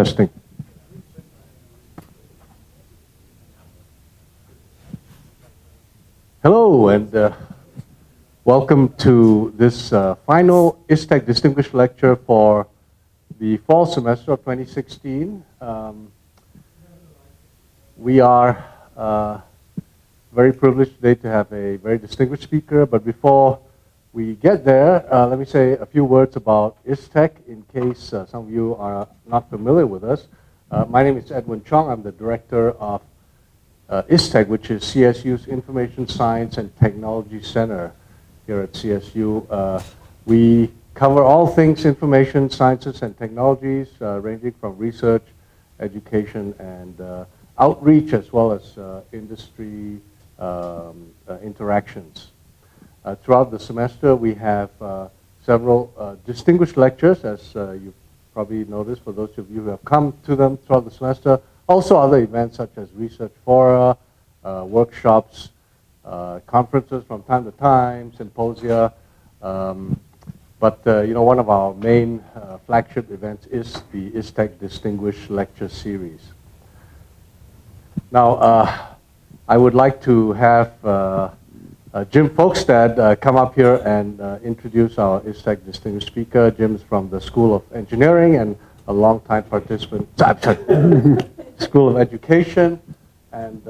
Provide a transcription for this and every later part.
Testing. Hello, and welcome to this final ISTEC Distinguished Lecture for the fall semester of 2016. We are very privileged today to have a very distinguished speaker, but before we get there, let me say a few words about ISTEC in case some of you are not familiar with us. My name is Edwin Chong. I'm the director of ISTEC, which is CSU's Information Science and Technology Center here at CSU. We cover all things information sciences and technologies, ranging from research, education, and outreach, as well as industry interactions. Throughout the semester, we have several distinguished lectures, as you probably noticed for those of you who have come to them throughout the semester. Also other events such as research fora, workshops, conferences from time to time, symposia. But one of our main flagship events is the ISTEC Distinguished Lecture Series. Now, I would like to have Jim Folkestad come up here and introduce our ISTEC Distinguished Speaker. Jim is from the School of Engineering and a longtime participant, School of Education, and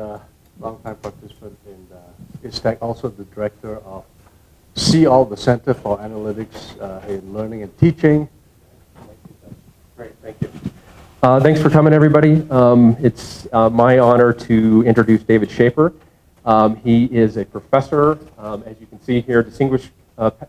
longtime participant in ISTEC, also the director of CEOL, the Center for Analytics in Learning and Teaching. Great, thank you. Thanks for coming, everybody. It's my honor to introduce David Schaefer. He is a professor, as you can see here, distinguished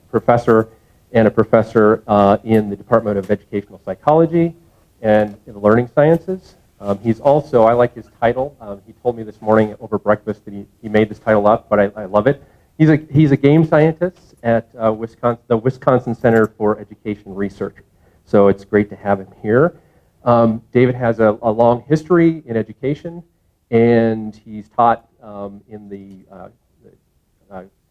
professor and a professor in the Department of Educational Psychology and in the Learning Sciences. He's also, I like his title. He told me this morning over breakfast that he made this title up, but I love it. He's a game scientist at the Wisconsin Center for Education Research. So it's great to have him here. David has a long history in education, and he's taught in the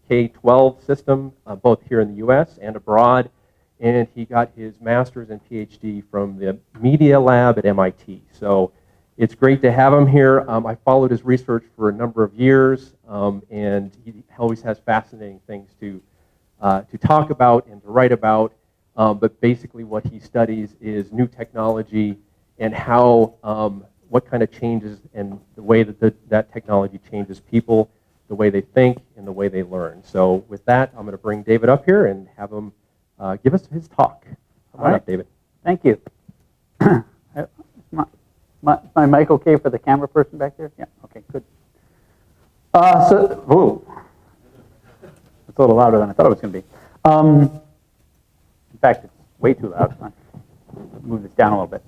K-12 system, both here in the U.S. and abroad. And he got his master's and PhD from the Media Lab at MIT. So it's great to have him here. I followed his research for a number of years, and he always has fascinating things to talk about and to write about. But basically what he studies is new technology and how, what kind of changes and the way that that technology changes people, the way they think, and the way they learn. So with that, I'm going to bring David up here and have him give us his talk. Come on up, David. Thank you. My mic okay for the camera person back there? Yeah, okay, good. It's a little louder than I thought it was going to be. In fact, it's way too loud. I'll move this down a little bit.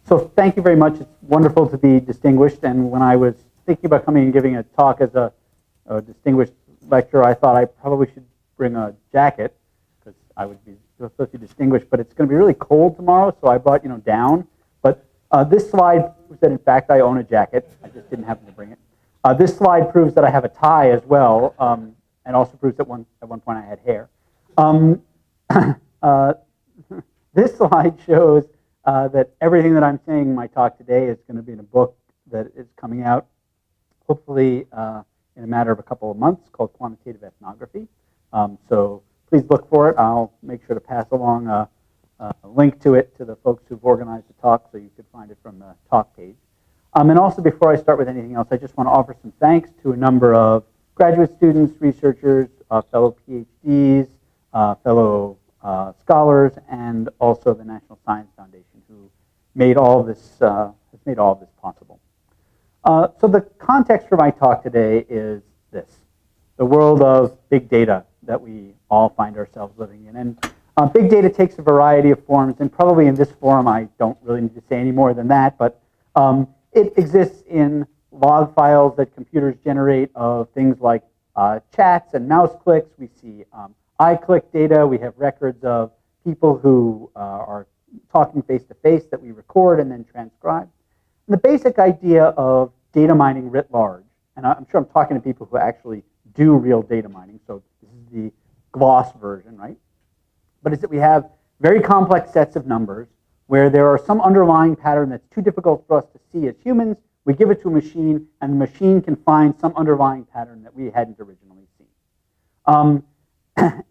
So thank you very much. It's wonderful to be distinguished. And when I was thinking about coming and giving a talk as a distinguished lecturer, I thought I probably should bring a jacket because I would be supposed to be distinguished. But it's going to be really cold tomorrow, so I brought down. But this slide proves that in fact I own a jacket. I just didn't happen to bring it. This slide proves that I have a tie as well, and also proves that at one point I had hair. This slide shows that everything that I'm saying in my talk today is going to be in a book that is coming out, hopefully in a matter of a couple of months, called Quantitative Ethnography. So please look for it. I'll make sure to pass along a link to it to the folks who've organized the talk, so you could find it from the talk page. And also, before I start with anything else, I just want to offer some thanks to a number of graduate students, researchers, fellow PhDs, fellow scholars, and also the National Science Foundation, who made all of this has made all of this possible. So the context for my talk today is this: the world of big data that we all find ourselves living in. And big data takes a variety of forms, and probably in this forum I don't really need to say any more than that, but it exists in log files that computers generate of things like chats and mouse clicks. We see iClick data. We have records of people who are talking face-to-face that we record and then transcribe. And the basic idea of data mining writ large, and I'm sure I'm talking to people who actually do real data mining, so this is the gloss version, right? But is that we have very complex sets of numbers where there are some underlying pattern that's too difficult for us to see as humans. We give it to a machine, and the machine can find some underlying pattern that we hadn't originally seen.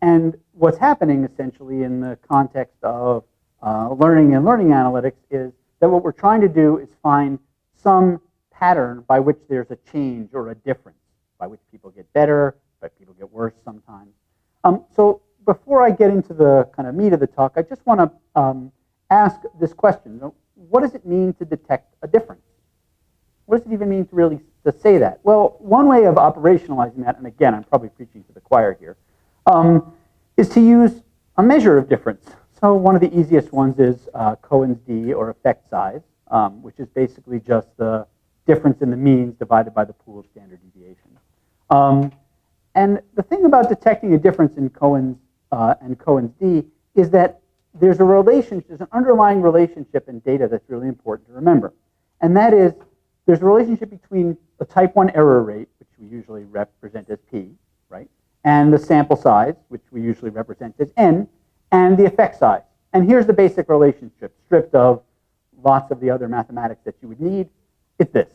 And what's happening essentially in the context of learning and learning analytics is that what we're trying to do is find some pattern by which there's a change or a difference, by which people get better, by people get worse sometimes. So before I get into the kind of meat of the talk, I just want to ask this question. What does it mean to detect a difference? What does it even mean to really to say that? Well, one way of operationalizing that, and again, I'm probably preaching to the choir here, is to use a measure of difference. So one of the easiest ones is Cohen's d, or effect size, which is basically just the difference in the means divided by the pool of standard deviation. And the thing about detecting a difference in Cohen's d is that there's a relationship, there's an underlying relationship in data that's really important to remember. And that is, there's a relationship between the type 1 error rate, which we usually represent as p, right, and the sample size, which we usually represent as n, and the effect size. And here's the basic relationship, stripped of lots of the other mathematics that you would need. It's this.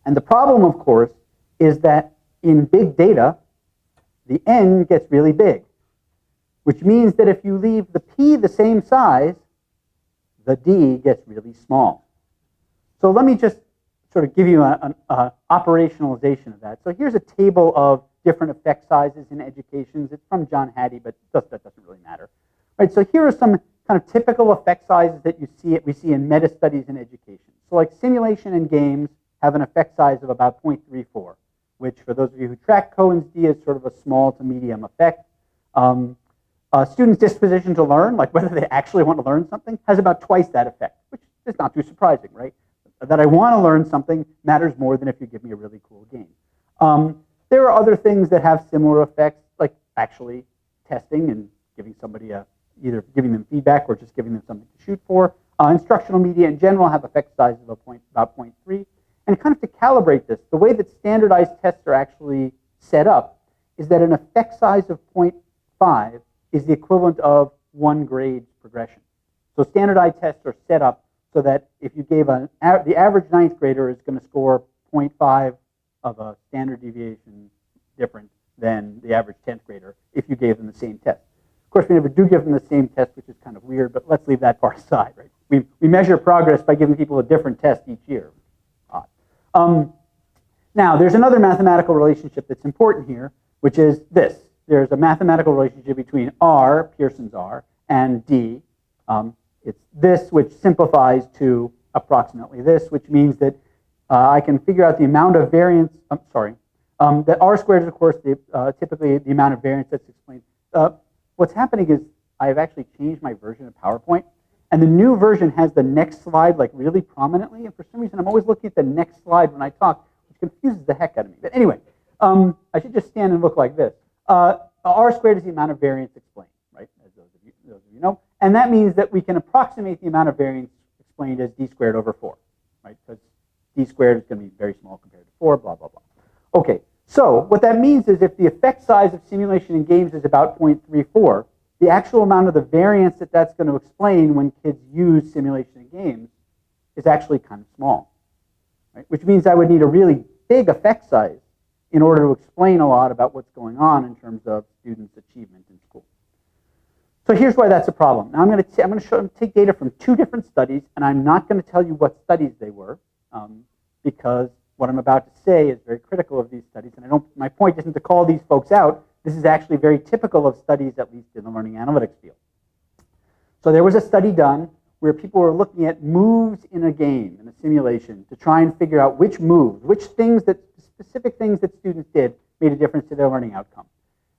And the problem, of course, is that in big data, the n gets really big, which means that if you leave the p the same size, the d gets really small. So let me just sort of give you an operationalization of that. So here's a table of different effect sizes in educations. It's from John Hattie, but that doesn't really matter. Right, so here are some kind of typical effect sizes that we see in meta studies in education. So like simulation and games have an effect size of about 0.34, which for those of you who track Cohen's d is sort of a small to medium effect. Students' disposition to learn, like whether they actually want to learn something, has about twice that effect, which is not too surprising, right? That I want to learn something matters more than if you give me a really cool game. There are other things that have similar effects, like actually testing and giving somebody either giving them feedback or just giving them something to shoot for. Instructional media in general have effect sizes of about 0.3. And kind of to calibrate this, the way that standardized tests are actually set up is that an effect size of 0.5 is the equivalent of 1 grade's progression. So standardized tests are set up so that if you gave the average 9th grader is going to score 0.5 of a standard deviation different than the average 10th grader if you gave them the same test. Of course, we never do give them the same test, which is kind of weird, but let's leave that part aside, right? We measure progress by giving people a different test each year. Odd. Now, there's another mathematical relationship that's important here, which is this. There's a mathematical relationship between R, Pearson's R, and D. It's this, which simplifies to approximately this, which means that I can figure out the amount of variance. That R squared is, of course, typically the amount of variance that's explained. What's happening is I've actually changed my version of PowerPoint, and the new version has the next slide like really prominently, and for some reason I'm always looking at the next slide when I talk, which confuses the heck out of me. But anyway, I should just stand and look like this. R squared is the amount of variance explained, right, as those of you know. And that means that we can approximate the amount of variance explained as d squared over 4, right, because d squared is going to be very small compared to 4, blah, blah, blah. Okay, so what that means is if the effect size of simulation in games is about 0.34, the actual amount of the variance that that's going to explain when kids use simulation in games is actually kind of small, right? Which means I would need a really big effect size in order to explain a lot about what's going on in terms of students' achievement in school. So here's why that's a problem. Now I'm going to take data from 2 different studies, and I'm not going to tell you what studies they were, because what I'm about to say is very critical of these studies, and my point isn't to call these folks out. This is actually very typical of studies, at least in the learning analytics field. So there was a study done where people were looking at moves in a game, in a simulation, to try and figure out which moves, specific things that students did made a difference to their learning outcome.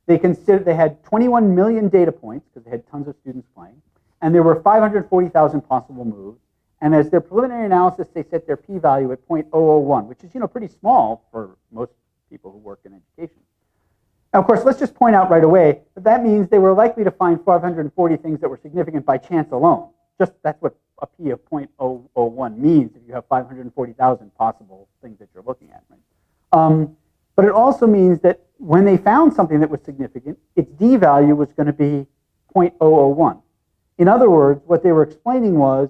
They had 21 million data points, because they had tons of students playing, and there were 540,000 possible moves. And as their preliminary analysis, they set their p-value at 0.001, which is pretty small for most people who work in education. Now, of course, let's just point out right away that means they were likely to find 540 things that were significant by chance alone. That's what a p of 0.001 means if you have 540,000 possible things that you're looking at. Right? But it also means that when they found something that was significant, its d-value was going to be 0.001. In other words, what they were explaining was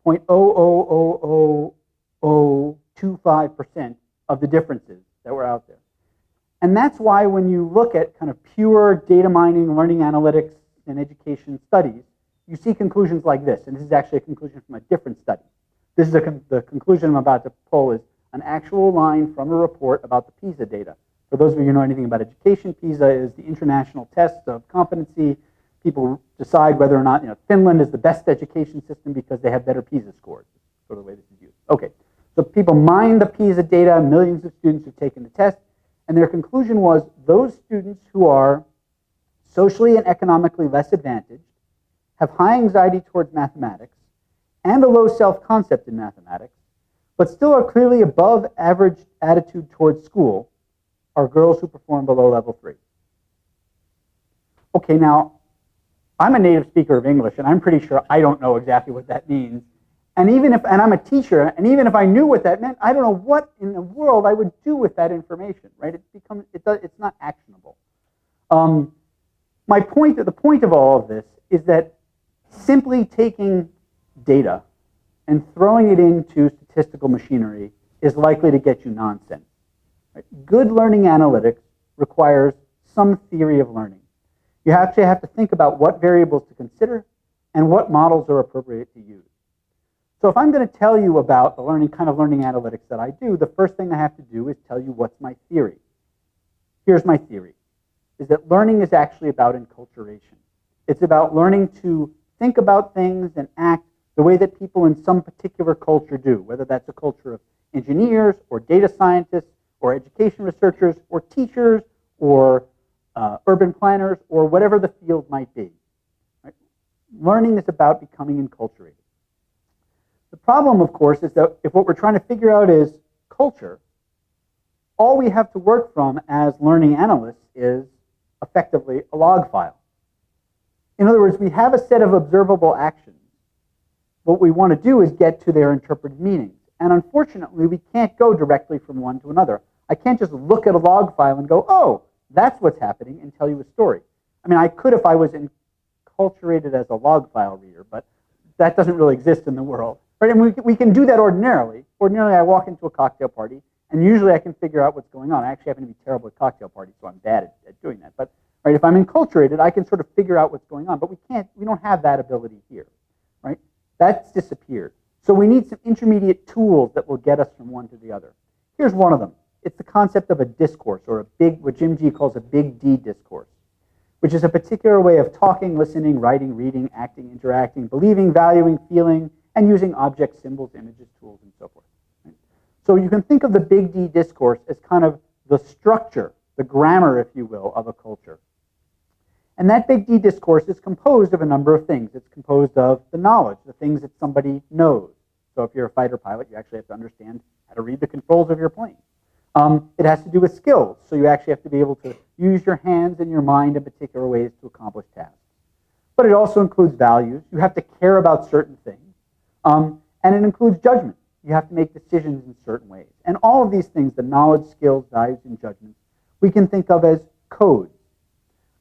0.0000025% of the differences that were out there. And that's why when you look at kind of pure data mining, learning analytics, and education studies, you see conclusions like this. And this is actually a conclusion from a different study. This is the conclusion I'm about to pull is an actual line from a report about the PISA data. For those of you who know anything about education, PISA is the international test of competency. People decide whether or not Finland is the best education system because they have better PISA scores. That's sort of the way this is used. Okay, so people mine the PISA data, millions of students have taken the test, and their conclusion was those students who are socially and economically less advantaged, have high anxiety towards mathematics, and a low self-concept in mathematics, but still are clearly above average attitude towards school, are girls who perform below level 3. Okay, now, I'm a native speaker of English, and I'm pretty sure I don't know exactly what that means. And I'm a teacher, and even if I knew what that meant, I don't know what in the world I would do with that information, right? It's not actionable. The point of all of this is that simply taking data and throwing it into statistical machinery is likely to get you nonsense. Right? Good learning analytics requires some theory of learning. You actually have to think about what variables to consider and what models are appropriate to use. So if I'm going to tell you about the kind of learning analytics that I do, the first thing I have to do is tell you what's my theory. Here's my theory, is that learning is actually about enculturation. It's about learning to think about things and act the way that people in some particular culture do, whether that's a culture of engineers or data scientists or education researchers or teachers or urban planners or whatever the field might be. Right? Learning is about becoming enculturated. The problem, of course, is that if what we're trying to figure out is culture, all we have to work from as learning analysts is effectively a log file. In other words, we have a set of observable actions. What we want to do is get to their interpreted meanings. And unfortunately, we can't go directly from one to another. I can't just look at a log file and go, oh, that's what's happening, and tell you a story. I mean, I could if I was enculturated as a log file reader, but that doesn't really exist in the world. Right? And we can do that ordinarily. Ordinarily, I walk into a cocktail party, and usually I can figure out what's going on. I actually happen to be terrible at cocktail parties, so I'm bad at doing that. But right, if I'm enculturated, I can sort of figure out what's going on. But we don't have that ability here. Right? That's disappeared. So we need some intermediate tools that will get us from one to the other. Here's one of them. It's the concept of a discourse, or what Jim G calls a big D discourse, which is a particular way of talking, listening, writing, reading, acting, interacting, believing, valuing, feeling, and using objects, symbols, images, tools, and so forth. Right? So you can think of the big D discourse as kind of the structure, the grammar, if you will, of a culture. And that big D discourse is composed of a number of things. It's composed of the knowledge, the things that somebody knows. So if you're a fighter pilot, you actually have to understand how to read the controls of your plane. It has to do with skills. So you actually have to be able to use your hands and your mind in particular ways to accomplish tasks. But it also includes values. You have to care about certain things. And it includes judgment. You have to make decisions in certain ways. And all of these things, the knowledge, skills, values, and judgments, we can think of as codes.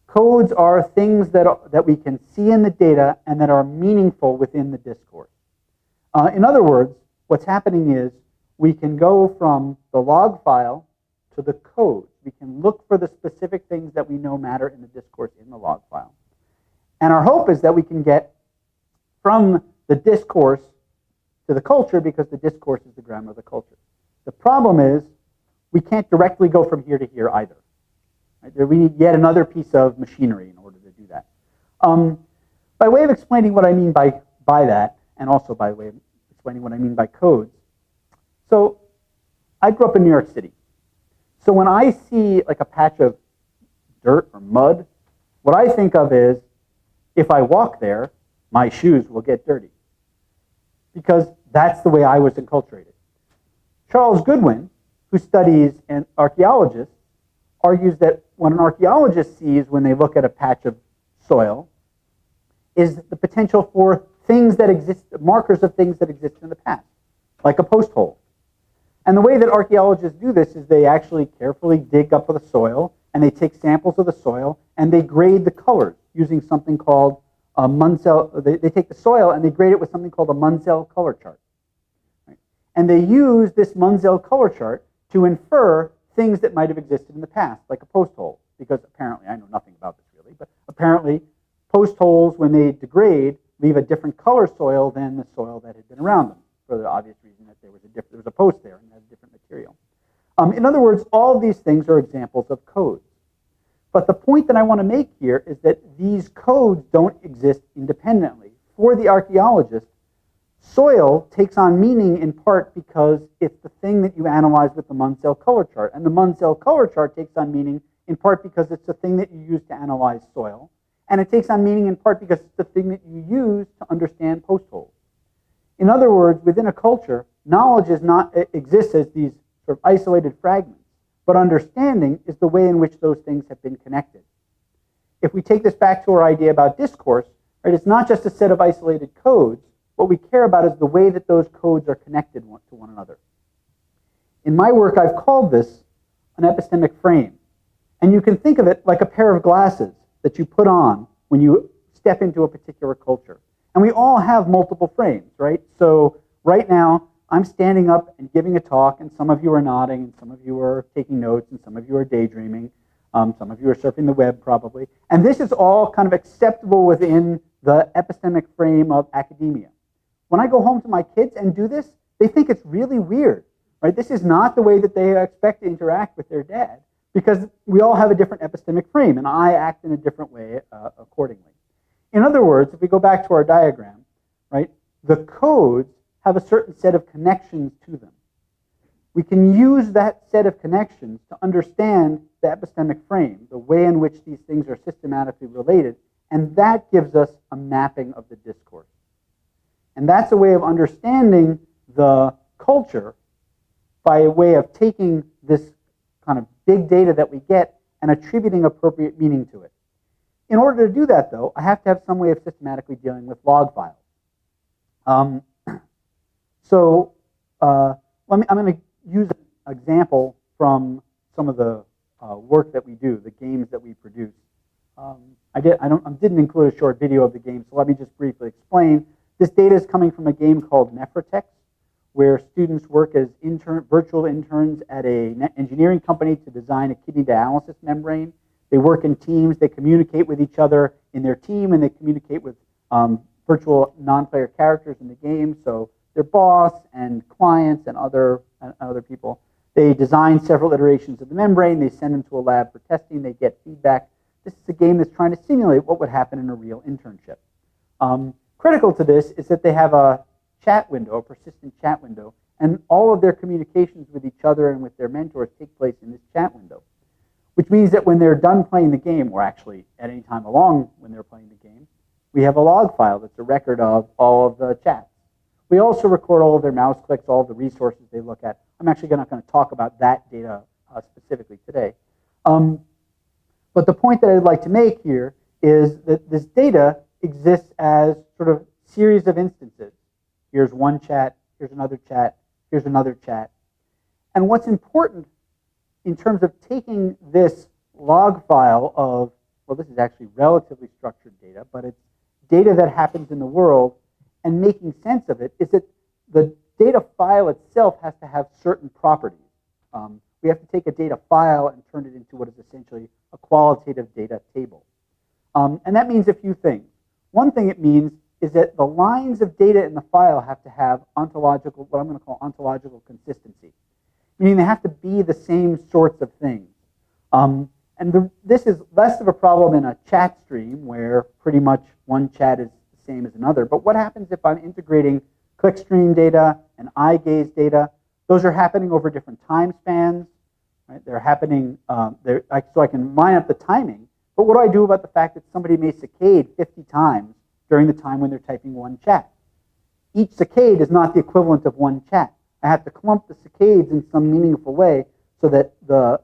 Codes are things that we can see in the data and that are meaningful within the discourse. In other words, what's happening is we can go from the log file to the code. We can look for the specific things that we know matter in the discourse in the log file. And our hope is that we can get from the discourse to the culture, because the discourse is the grammar of the culture. The problem is we can't directly go from here to here either. Right? We need yet another piece of machinery in order to do that. By way of explaining what I mean by that, and also by way of explaining what I mean by codes, so I grew up in New York City. So when I see like a patch of dirt or mud, what I think of is, if I walk there, my shoes will get dirty. Because that's the way I was enculturated. Charles Goodwin, who studies and archaeologists, argues that what an archaeologist sees when they look at a patch of soil is the potential for things that exist, markers of things that exist in the past, like a post hole. And the way that archaeologists do this is they actually carefully dig up the soil, and they take samples of the soil, and they grade the colors using something called they take the soil and they grade it with something called a Munsell color chart. Right? And they use this Munsell color chart to infer things that might have existed in the past, like a post hole, because apparently, I know nothing about this really, but apparently post holes, when they degrade, leave a different color soil than the soil that had been around them, for the obvious reason that there was a post there and it had a different material. In other words, all of these things are examples of codes. But the point that I want to make here is that these codes don't exist independently. For the archaeologist, soil takes on meaning in part because it's the thing that you analyze with the Munsell color chart. And the Munsell color chart takes on meaning in part because it's the thing that you use to analyze soil. And it takes on meaning in part because it's the thing that you use to understand post holes. In other words, within a culture, knowledge exists as these sort of isolated fragments, but understanding is the way in which those things have been connected. If we take this back to our idea about discourse, right, it's not just a set of isolated codes. What we care about is the way that those codes are connected to one another. In my work, I've called this an epistemic frame. And you can think of it like a pair of glasses that you put on when you step into a particular culture. And we all have multiple frames, right? So right now, I'm standing up and giving a talk, and some of you are nodding, and some of you are taking notes, and some of you are daydreaming. Some of you are surfing the web, probably. And this is all kind of acceptable within the epistemic frame of academia. When I go home to my kids and do this, they think it's really weird, right? This is not the way that they expect to interact with their dad, because we all have a different epistemic frame, and I act in a different way accordingly. In other words, if we go back to our diagram, right, the codes have a certain set of connections to them. We can use that set of connections to understand the epistemic frame, the way in which these things are systematically related, and that gives us a mapping of the discourse. And that's a way of understanding the culture by way of taking this kind of big data that we get and attributing appropriate meaning to it. In order to do that, though, I have to have some way of systematically dealing with log files. I'm going to use an example from some of the work that we do, the games that we produce. I didn't include a short video of the game, so let me just briefly explain. This data is coming from a game called Nephrotex, where students work as virtual interns at an engineering company to design a kidney dialysis membrane. They work in teams, they communicate with each other in their team, and they communicate with virtual non-player characters in the game, so their boss and clients and other people. They design several iterations of the membrane, they send them to a lab for testing, they get feedback. This is a game that's trying to simulate what would happen in a real internship. Critical to this is that they have a chat window, a persistent chat window, and all of their communications with each other and with their mentors take place in this chat window, which means that when they're done playing the game, or actually at any time along when they're playing the game, we have a log file that's a record of all of the chats. We also record all of their mouse clicks, all of the resources they look at. I'm actually not going to talk about that data specifically today. But the point that I'd like to make here is that this data exists as sort of series of instances. Here's one chat, here's another chat, here's another chat. And what's important in terms of taking this log file of, well, this is actually relatively structured data, but it's data that happens in the world, and making sense of it, is that the data file itself has to have certain properties. We have to take a data file and turn it into what is essentially a qualitative data table. And that means a few things. One thing it means is that the lines of data in the file have to have ontological, what I'm going to call ontological consistency, meaning they have to be the same sorts of things. This is less of a problem in a chat stream where pretty much one chat is the same as another. But what happens if I'm integrating clickstream data and eye gaze data? Those are happening over different time spans. Right? They're happening, so I can line up the timing. But what do I do about the fact that somebody may saccade 50 times during the time when they're typing one chat? Each saccade is not the equivalent of one chat. I have to clump the saccades in some meaningful way so that the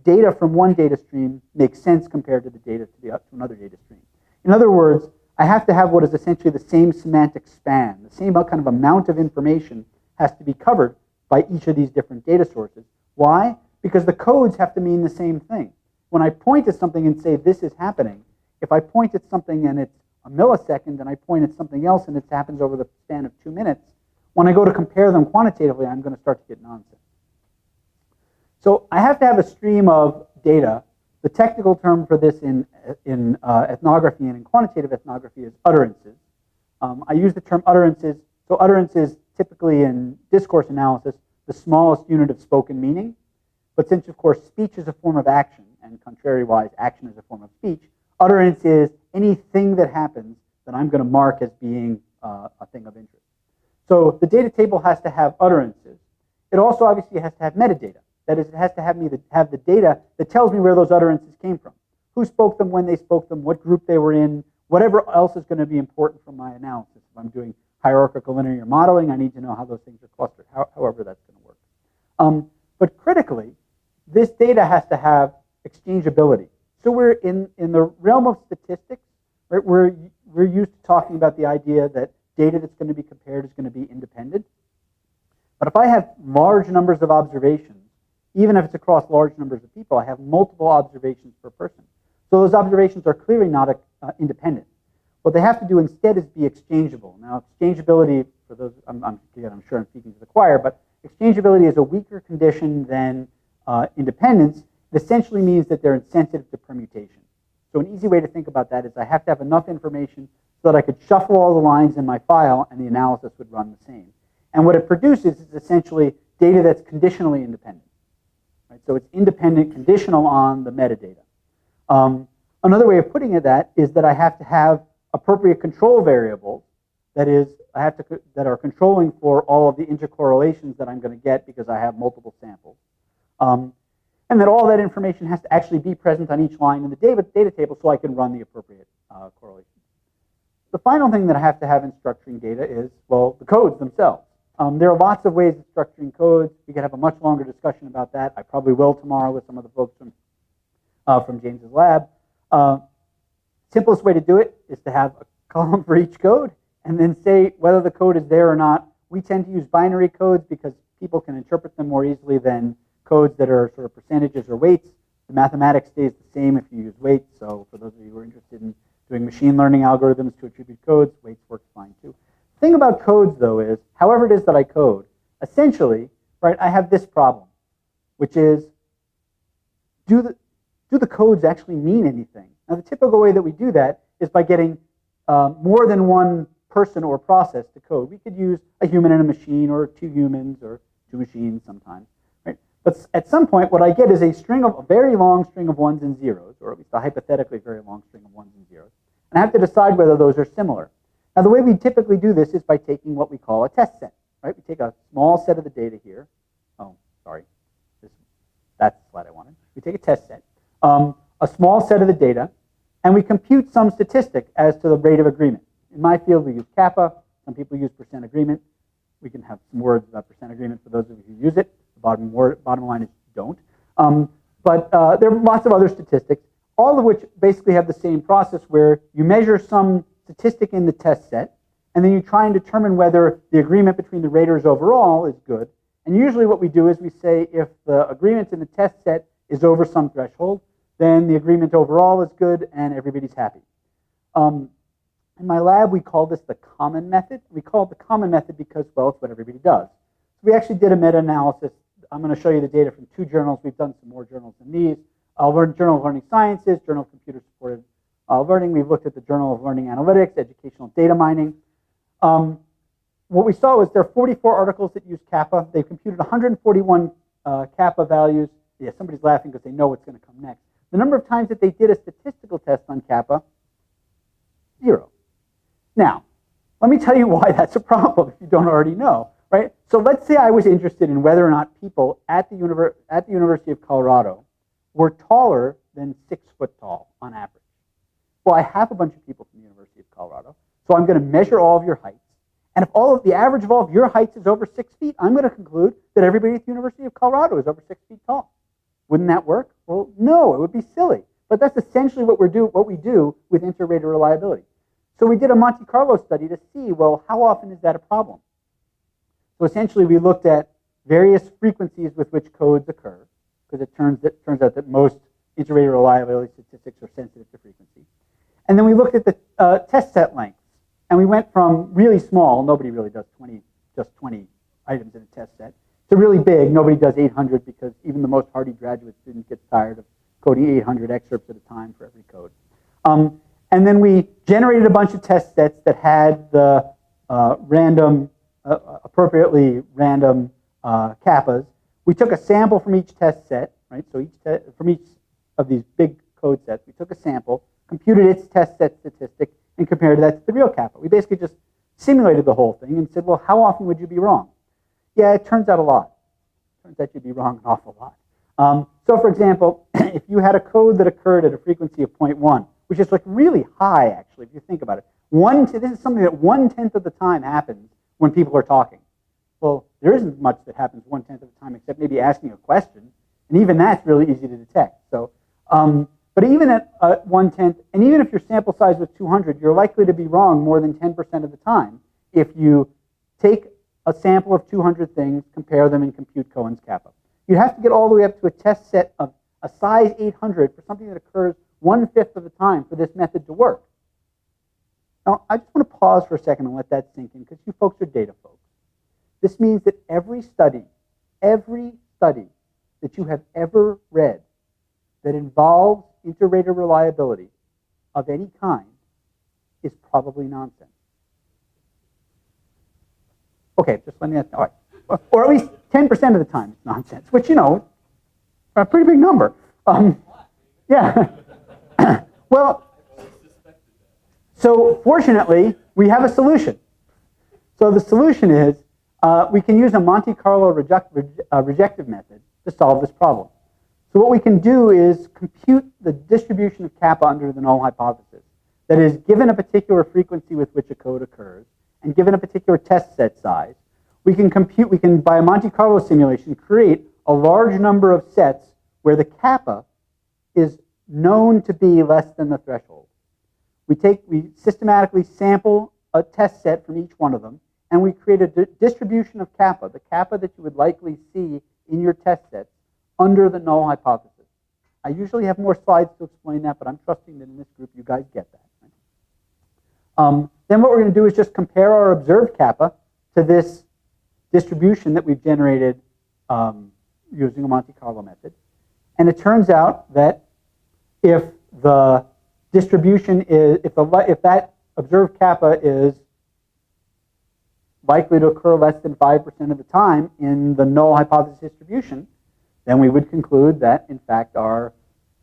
data from one data stream makes sense compared to the data to another data stream. In other words, I have to have what is essentially the same semantic span. The same kind of amount of information has to be covered by each of these different data sources. Why? Because the codes have to mean the same thing. When I point at something and say this is happening, if I point at something and it's a millisecond and I point at something else and it happens over the span of 2 minutes, when I go to compare them quantitatively, I'm going to start to get nonsense. So I have to have a stream of data. The technical term for this in ethnography and in quantitative ethnography is utterances. I use the term utterances. So utterances, typically in discourse analysis, the smallest unit of spoken meaning. But since, of course, speech is a form of action, and contrariwise, action is a form of speech, utterance is anything that happens that I'm going to mark as being a thing of interest. So the data table has to have utterances. It also obviously has to have metadata. That is, it has to have the data that tells me where those utterances came from. Who spoke them, when they spoke them, what group they were in, whatever else is going to be important for my analysis. If I'm doing hierarchical linear modeling, I need to know how those things are clustered, however that's going to work. But critically, this data has to have exchangeability. So we're in the realm of statistics, right? We're used to talking about the idea that data that's going to be compared is going to be independent. But if I have large numbers of observations, even if it's across large numbers of people, I have multiple observations per person. So those observations are clearly not independent. What they have to do instead is be exchangeable. Now, exchangeability, for those, I'm sure I'm speaking to the choir, but exchangeability is a weaker condition than independence. It essentially means that they're insensitive to permutation. So an easy way to think about that is I have to have enough information so that I could shuffle all the lines in my file and the analysis would run the same. And what it produces is essentially data that's conditionally independent. Right? So it's independent, conditional on the metadata. Another way of putting it that is that I have to have appropriate control variables. That is, that are controlling for all of the intercorrelations that I'm going to get because I have multiple samples. And that all that information has to actually be present on each line in the data table so I can run the appropriate correlations. The final thing that I have to have in structuring data is, well, the codes themselves. There are lots of ways of structuring codes. We could have a much longer discussion about that. I probably will tomorrow with some of the folks from James's lab. Simplest way to do it is to have a column for each code and then say whether the code is there or not. We tend to use binary codes because people can interpret them more easily than codes that are sort of percentages or weights. The mathematics stays the same if you use weights. So for those of you who are interested in doing machine learning algorithms to attribute codes, weights works fine too. The thing about codes, though, is however it is that I code, essentially, right, I have this problem, which is do the codes actually mean anything? Now, the typical way that we do that is by getting more than one person or process to code. We could use a human and a machine, or 2 humans, or 2 machines sometimes. Right? But at some point, what I get is a very long string of ones and zeros, or at least a hypothetically very long string of ones and zeros. And I have to decide whether those are similar. Now, the way we typically do this is by taking what we call a test set. Right? We take a small set of the data here. Oh, sorry. That's the slide I wanted. We take a test set, a small set of the data, and we compute some statistic as to the rate of agreement. In my field, we use kappa. Some people use percent agreement. We can have some words about percent agreement for those of you who use it. The bottom line is don't. But there are lots of other statistics, all of which basically have the same process where you measure some statistic in the test set, and then you try and determine whether the agreement between the raters overall is good. And usually what we do is we say if the agreement in the test set is over some threshold, then the agreement overall is good and everybody's happy. In my lab, we call this the common method. We call it the common method because, well, it's what everybody does. So we actually did a meta-analysis. I'm going to show you the data from 2 journals. We've done some more journals than these. Journal of Learning Sciences, Journal of Computer-Supported Learning. We've looked at the Journal of Learning Analytics, Educational Data Mining. What we saw was there are 44 articles that use kappa. They've computed 141 kappa values. Yeah, somebody's laughing because they know what's going to come next. The number of times that they did a statistical test on kappa, 0. Now, let me tell you why that's a problem if you don't already know, right? So let's say I was interested in whether or not people at the University of Colorado were taller than 6 foot tall on average. Well, I have a bunch of people from the University of Colorado, so I'm going to measure all of your heights. And if the average of all of your heights is over 6 feet, I'm going to conclude that everybody at the University of Colorado is over 6 feet tall. Wouldn't that work? Well, no, it would be silly. But that's essentially what we do with inter-rater reliability. So we did a Monte Carlo study to see, well, how often is that a problem? So essentially, we looked at various frequencies with which codes occur, because it turns out that most inter-rater reliability statistics are sensitive to frequency. And then we looked at the test set lengths. And we went from really small, nobody really does just 20 items in a test set, to really big, nobody does 800 because even the most hardy graduate student gets tired of coding 800 excerpts at a time for every code. And then we generated a bunch of test sets that had the appropriately random kappas. We took a sample from each test set, right? So from each of these big code sets, we took a sample, computed its test set statistic, and compared that to the real kappa. We basically just simulated the whole thing and said, well, how often would you be wrong? Yeah, it turns out a lot. It turns out you'd be wrong an awful lot. So for example, if you had a code that occurred at a frequency of 0.1, which is like really high, actually, if you think about it. This is something that 1/10 of the time happens when people are talking. Well, there isn't much that happens 1/10 of the time except maybe asking a question, and even that's really easy to detect. So, but even at 1/10, and even if your sample size was 200, you're likely to be wrong more than 10% of the time if you take a sample of 200 things, compare them, and compute Cohen's kappa. You'd have to get all the way up to a test set of a size 800 for something that occurs 1/5 of the time for this method to work. Now, I just want to pause for a second and let that sink in because you folks are data folks. This means that every study that you have ever read that involves inter-rater reliability of any kind is probably nonsense. Okay, just let me ask. All right. Or at least 10% of the time it's nonsense, which, a pretty big number. Yeah. Well, so fortunately, we have a solution. So the solution is we can use a Monte Carlo rejective method to solve this problem. So what we can do is compute the distribution of kappa under the null hypothesis. That is, given a particular frequency with which a code occurs, and given a particular test set size, we can, by a Monte Carlo simulation, create a large number of sets where the kappa is known to be less than the threshold. We systematically sample a test set from each one of them, and we create a distribution of kappa, the kappa that you would likely see in your test sets under the null hypothesis. I usually have more slides to explain that, but I'm trusting that in this group you guys get that. Right? Then what we're going to do is just compare our observed kappa to this distribution that we've generated using a Monte Carlo method. And it turns out that if the distribution is, if that observed kappa is likely to occur less than 5% of the time in the null hypothesis distribution, then we would conclude that, in fact, our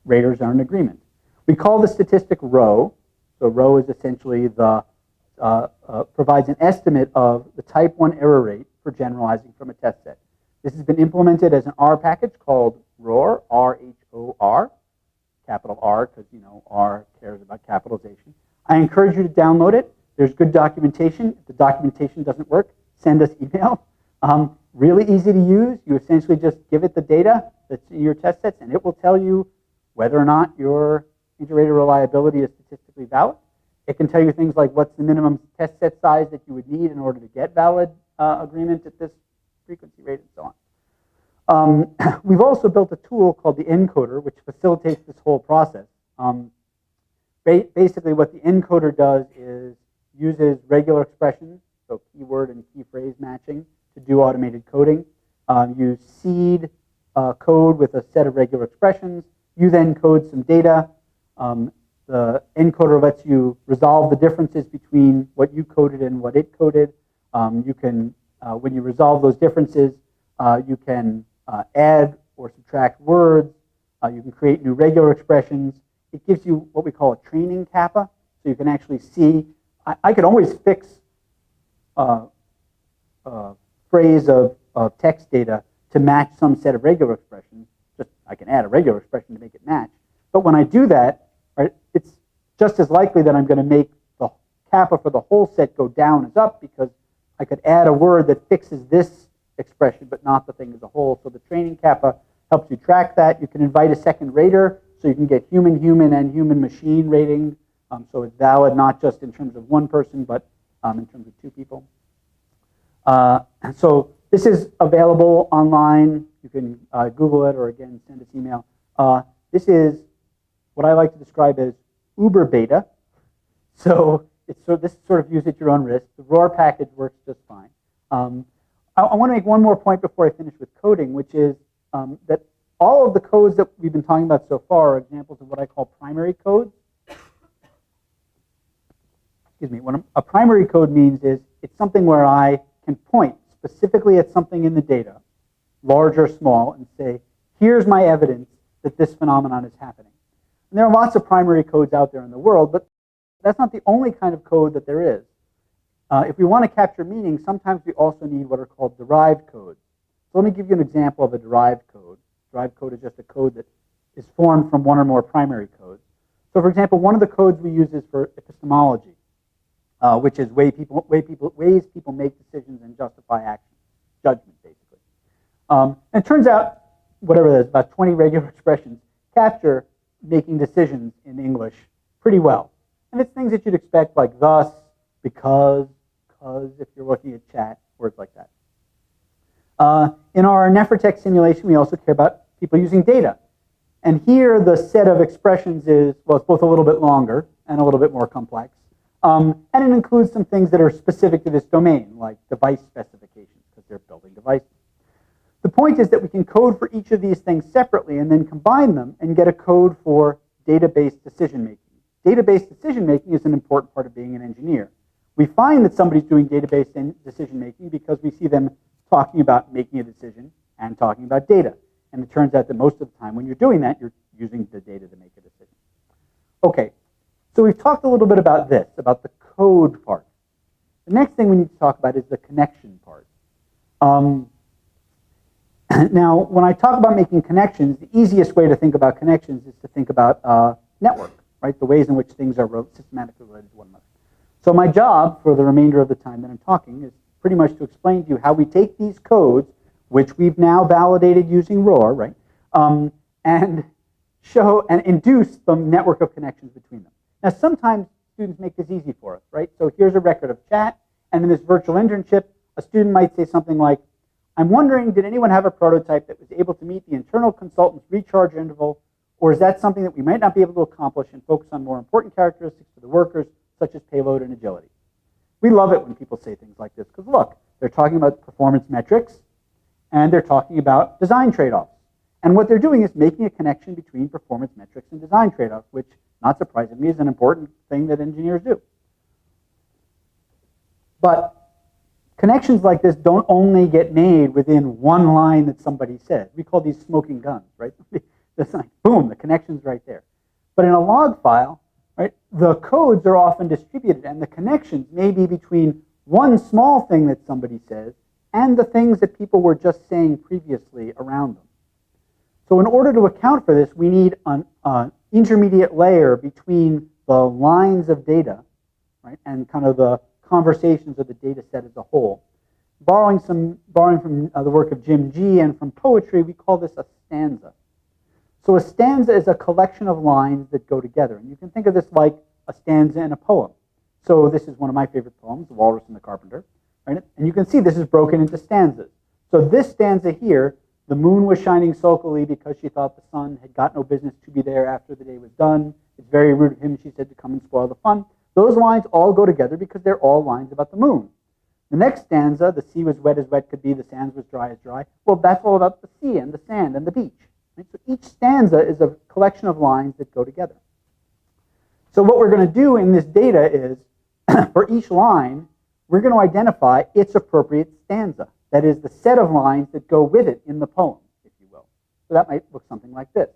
raters are in agreement. We call the statistic rho. So rho is essentially provides an estimate of the type 1 error rate for generalizing from a test set. This has been implemented as an R package called ROR, R-H-O-R, capital R, because R cares about capitalization. I encourage you to download it. There's good documentation. If the documentation doesn't work, send us email. Really easy to use. You essentially just give it the data that's in your test sets, and it will tell you whether or not your inter-rater reliability is statistically valid. It can tell you things like what's the minimum test set size that you would need in order to get valid agreement at this frequency rate, and so on. We've also built a tool called the encoder, which facilitates this whole process. Basically, what the encoder does is uses regular expressions, so keyword and key phrase matching, to do automated coding. You seed code with a set of regular expressions. You then code some data. The encoder lets you resolve the differences between what you coded and what it coded. You can, when you resolve those differences, you can add or subtract words. You can create new regular expressions. It gives you what we call a training kappa, so you can actually see. I could always fix phrase of text data to match some set of regular expressions. I can add a regular expression to make it match. But when I do that, right, it's just as likely that I'm going to make the kappa for the whole set go down as up, because I could add a word that fixes this expression but not the thing as a whole. So the training kappa helps you track that. You can invite a second rater, so you can get human-human and human-machine rating. So it's valid not just in terms of one person, but in terms of two people. So this is available online. You can Google it or, again, send us email. This is what I like to describe as uber beta. So this is sort of use at your own risk. The ROAR package works just fine. I want to make one more point before I finish with coding, which is that all of the codes that we've been talking about so far are examples of what I call primary codes. Excuse me. What a primary code means is it's something where I can point specifically at something in the data, large or small, and say, here's my evidence that this phenomenon is happening. And there are lots of primary codes out there in the world, but that's not the only kind of code that there is. If we want to capture meaning, sometimes we also need what are called derived codes. So let me give you an example of a derived code. Derived code is just a code that is formed from one or more primary codes. So for example, one of the codes we use is for epistemology, which is ways people make decisions and justify action, judgment, basically. And it turns out, whatever that is, about 20 regular expressions capture making decisions in English pretty well. And it's things that you'd expect, like thus, because, if you're looking at chat, words like that. In our Nefertec simulation, we also care about people using data. And here, the set of expressions is, well, it's both a little bit longer and a little bit more complex. And it includes some things that are specific to this domain, like device specifications, because they're building devices. The point is that we can code for each of these things separately and then combine them and get a code for database decision-making. Database decision-making is an important part of being an engineer. We find that somebody's doing database decision-making because we see them talking about making a decision and talking about data. And it turns out that most of the time when you're doing that, you're using the data to make a decision. Okay, so we've talked a little bit about this, about the code part. The next thing we need to talk about is the connection part. Now, when I talk about making connections, the easiest way to think about connections is to think about network, right? The ways in which things are systematically related to one another. So my job for the remainder of the time that I'm talking is pretty much to explain to you how we take these codes, which we've now validated using ROAR, right, and show and induce the network of connections between them. Now, sometimes students make this easy for us, right? So here's a record of chat, and in this virtual internship, a student might say something like, I'm wondering, did anyone have a prototype that was able to meet the internal consultant's recharge interval, or is that something that we might not be able to accomplish and focus on more important characteristics for the workers, such as payload and agility? We love it when people say things like this, because look, they're talking about performance metrics, and they're talking about design trade-offs. And what they're doing is making a connection between performance metrics and design trade-offs, which, not surprisingly, is an important thing that engineers do. But connections like this don't only get made within one line that somebody said. We call these smoking guns, right? It's like, boom, the connection's right there. But in a log file, right, the codes are often distributed, and the connections may be between one small thing that somebody says and the things that people were just saying previously around them. So in order to account for this, we need an intermediate layer between the lines of data, right, and kind of the conversations of the data set as a whole. Borrowing from the work of Jim G. and from poetry, we call this a stanza. So a stanza is a collection of lines that go together. And you can think of this like a stanza in a poem. So this is one of my favorite poems, The Walrus and the Carpenter. Right? And you can see this is broken into stanzas. So this stanza here, the moon was shining sulkily because she thought the sun had got no business to be there after the day was done. It's very rude of him, she said, to come and spoil the fun. Those lines all go together because they're all lines about the moon. The next stanza, the sea was wet as wet could be, the sands was dry as dry. Well, that's all about the sea and the sand and the beach. Right? So each stanza is a collection of lines that go together. So what we're going to do in this data is, for each line, we're going to identify its appropriate stanza. That is the set of lines that go with it in the poem, if you will. So that might look something like this.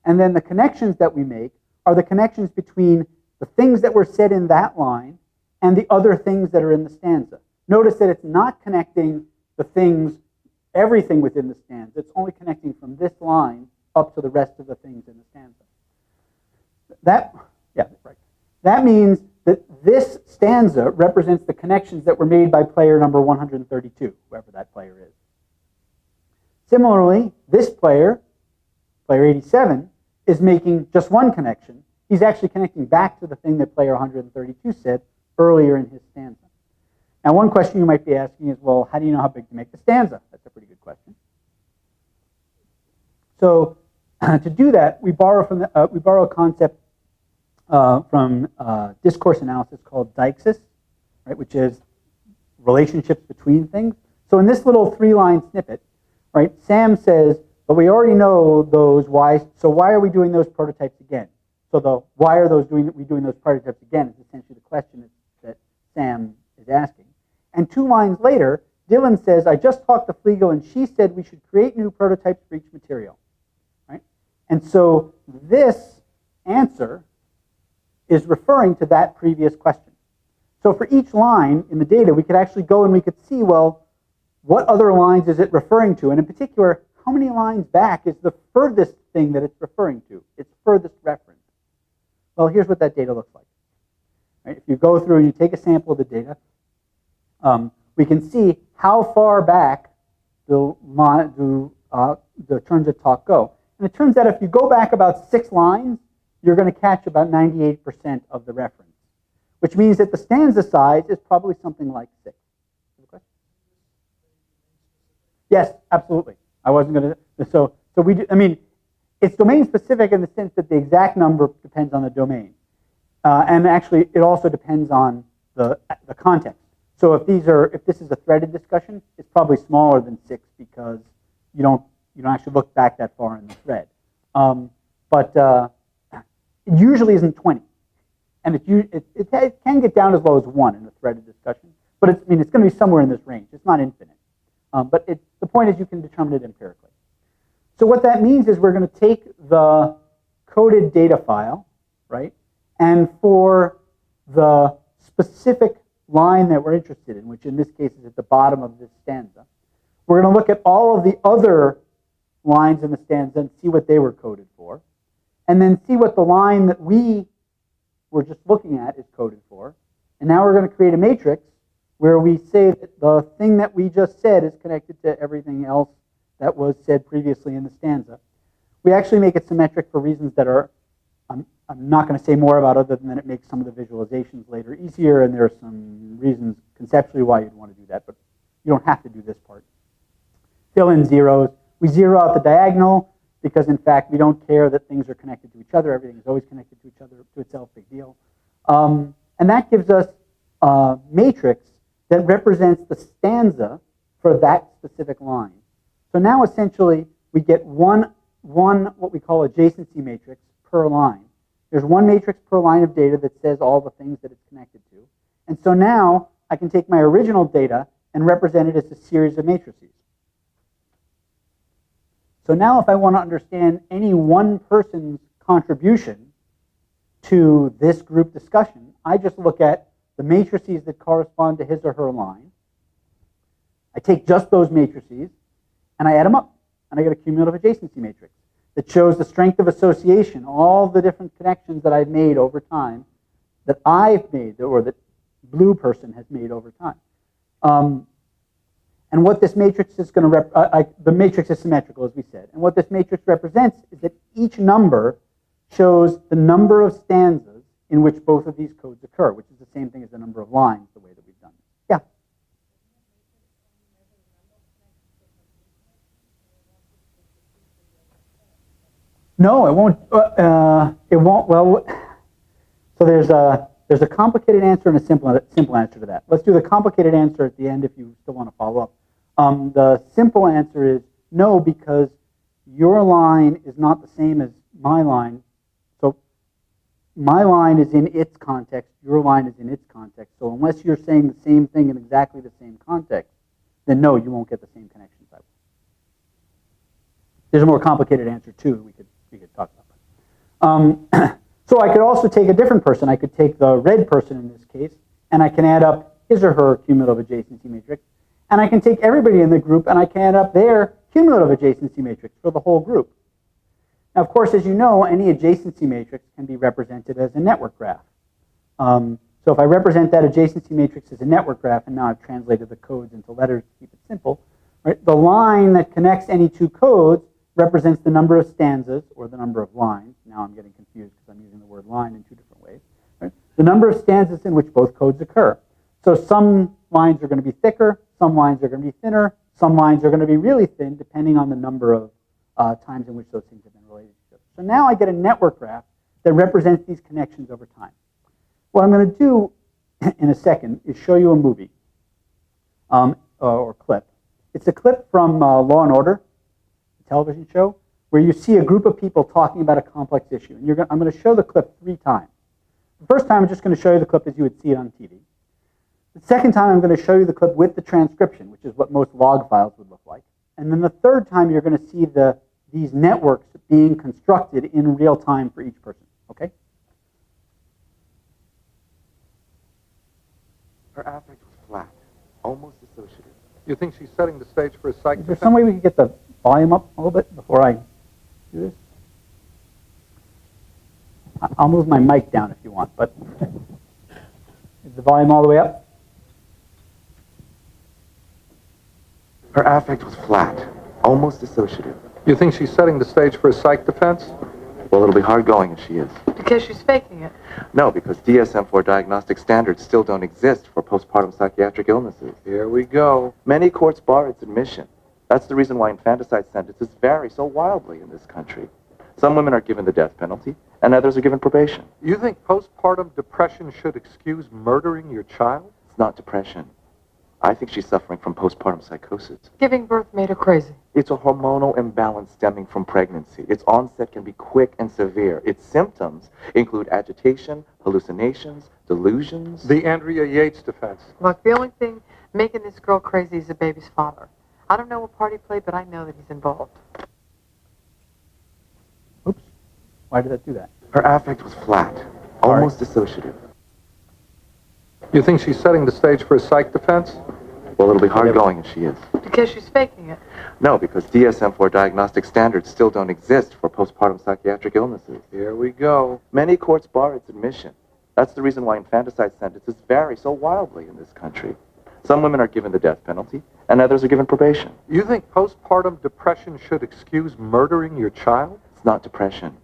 And then the connections that we make are the connections between the things that were said in that line and the other things that are in the stanza. Notice that it's not connecting the things, everything within the stanza. It's only connecting from this line up to the rest of the things in the stanza. That means that this stanza represents the connections that were made by player number 132, whoever that player is. Similarly, this player, player 87, is making just one connection. He's actually connecting back to the thing that player 132 said earlier in his stanza. Now, one question you might be asking is, well, how do you know how big to make the stanza? That's a pretty good question. So to do that, we borrow a concept from discourse analysis called deixis, right, which is relationships between things. So in this little 3-line snippet, right, Sam says, but we already know those why, so why are we doing those prototypes again? So the why are we doing those prototypes again is essentially the question that Sam is asking. And 2 lines later, Dylan says, I just talked to Fliegel and she said we should create new prototypes for each material. Right? And so this answer is referring to that previous question. So for each line in the data, we could actually go and we could see, well, what other lines is it referring to? And in particular, how many lines back is the furthest thing that it's referring to, its furthest reference? Well, here's what that data looks like. Right? If you go through and you take a sample of the data, we can see how far back the terms of talk go. And it turns out if you go back about 6 lines, you're going to catch about 98% of the reference, which means that the stanza size is probably something like 6. Yes, absolutely. I wasn't going to. So we do. I mean, it's domain specific in the sense that the exact number depends on the domain, and actually it also depends on the context. So if this is a threaded discussion, it's probably smaller than 6 because you don't actually look back that far in the thread. But it usually isn't 20, and it can get down as low as 1 in a threaded discussion. But it's going to be somewhere in this range. It's not infinite. But the point is you can determine it empirically. So what that means is we're going to take the coded data file, right? And for the specific line that we're interested in, which in this case is at the bottom of this stanza, we're going to look at all of the other lines in the stanza and see what they were coded for, and then see what the line that we were just looking at is coded for. And now we're going to create a matrix where we say that the thing that we just said is connected to everything else that was said previously in the stanza. We actually make it symmetric for reasons that are, I'm not going to say more about other than that it makes some of the visualizations later easier, and there are some reasons conceptually why you'd want to do that, but you don't have to do this part. Fill in zeros. We zero out the diagonal because, in fact, we don't care that things are connected to each other. Everything is always connected to each other, to itself, big deal. And that gives us a matrix that represents the stanza for that specific line. So now essentially we get one what we call adjacency matrix per line. There's one matrix per line of data that says all the things that it's connected to. And so now I can take my original data and represent it as a series of matrices. So now if I want to understand any one person's contribution to this group discussion, I just look at the matrices that correspond to his or her line. I take just those matrices, and I add them up, and I get a cumulative adjacency matrix that shows the strength of association, all the different connections that I've made over time, that I've made, or that blue person has made over time. And what this matrix is going to the matrix is symmetrical, as we said. And what this matrix represents is that each number shows the number of stanzas in which both of these codes occur, which is the same thing as the number of lines, the way that we've done it. Yeah? No, it won't. It won't. Well, so there's a complicated answer and a simple answer to that. Let's do the complicated answer at the end if you still want to follow up. The simple answer is no, because your line is not the same as my line. So my line is in its context, your line is in its context. So unless you're saying the same thing in exactly the same context, then no, you won't get the same connections. There's a more complicated answer too we could talk about. So I could also take a different person. I could take the red person in this case, and I can add up his or her cumulative adjacency matrix. And I can take everybody in the group, and I can add up their cumulative adjacency matrix for the whole group. Now, of course, as you know, any adjacency matrix can be represented as a network graph. So if I represent that adjacency matrix as a network graph, and now I've translated the codes into letters to keep it simple, right? The line that connects any two codes represents the number of stanzas, or the number of lines. Now I'm getting confused because I'm using the word line in two different ways. Right? The number of stanzas in which both codes occur. So some lines are going to be thicker, some lines are going to be thinner, some lines are going to be really thin, depending on the number of times in which those things have been related to each other. So now I get a network graph that represents these connections over time. What I'm going to do in a second is show you a movie or clip. It's a clip from Law and Order, the television show, where you see a group of people talking about a complex issue. And I'm going to show the clip 3 times. The first time I'm just going to show you the clip as you would see it on TV. The second time I'm going to show you the clip with the transcription, which is what most log files would look like. And then the third time you're going to see these networks being constructed in real time for each person. Okay? Her affect was flat, almost dissociative. You think she's setting the stage for a psych Is there some way we can get the volume up a little bit before I do this? I'll move my mic down if you want, but is the volume all the way up? Her affect was flat, almost dissociative. You think she's setting the stage for a psych defense? Well, it'll be hard going if she is. Because she's faking it. No, because DSM-4 diagnostic standards still don't exist for postpartum psychiatric illnesses. Here we go. Many courts bar its admission. That's the reason why infanticide sentences vary so wildly in this country. Some women are given the death penalty, and others are given probation. You think postpartum depression should excuse murdering your child? It's not depression. I think she's suffering from postpartum psychosis. Giving birth made her crazy. It's a hormonal imbalance stemming from pregnancy. Its onset can be quick and severe. Its symptoms include agitation, hallucinations, delusions. The Andrea Yates defense. Look, the only thing making this girl crazy is the baby's father. I don't know what part he played, but I know that he's involved. Oops. Why did that do that? Her affect was flat, almost dissociative. You think she's setting the stage for a psych defense? Well, it'll be hard going if she is. Because she's faking it. No, because DSM-4 diagnostic standards still don't exist for postpartum psychiatric illnesses. Here we go. Many courts bar its admission. That's the reason why infanticide sentences vary so wildly in this country. Some women are given the death penalty, and others are given probation. You think postpartum depression should excuse murdering your child? It's not depression.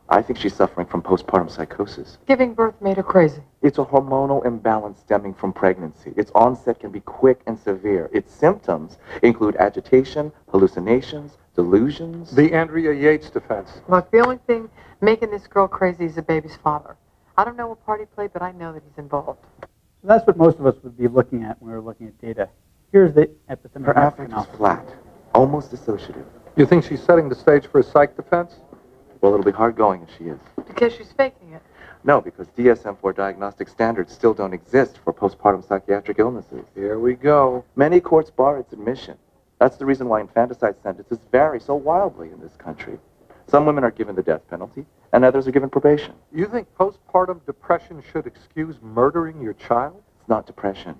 I think she's suffering from postpartum psychosis. Giving birth made her crazy. It's a hormonal imbalance stemming from pregnancy. Its onset can be quick and severe. Its symptoms include agitation, hallucinations, delusions. The Andrea Yates defense. Look, the only thing making this girl crazy is the baby's father. I don't know what part he played, but I know that he's involved. So that's what most of us would be looking at when we were looking at data. Here's the epistemic Her affect was analysis. flat, almost dissociative. You think she's setting the stage for a psych defense? Well, it'll be hard going if she is. Because she's faking it. No, because DSM-4 diagnostic standards still don't exist for postpartum psychiatric illnesses. Here we go. Many courts bar its admission. That's the reason why infanticide sentences vary so wildly in this country. Some women are given the death penalty, and others are given probation. You think postpartum depression should excuse murdering your child? It's not depression.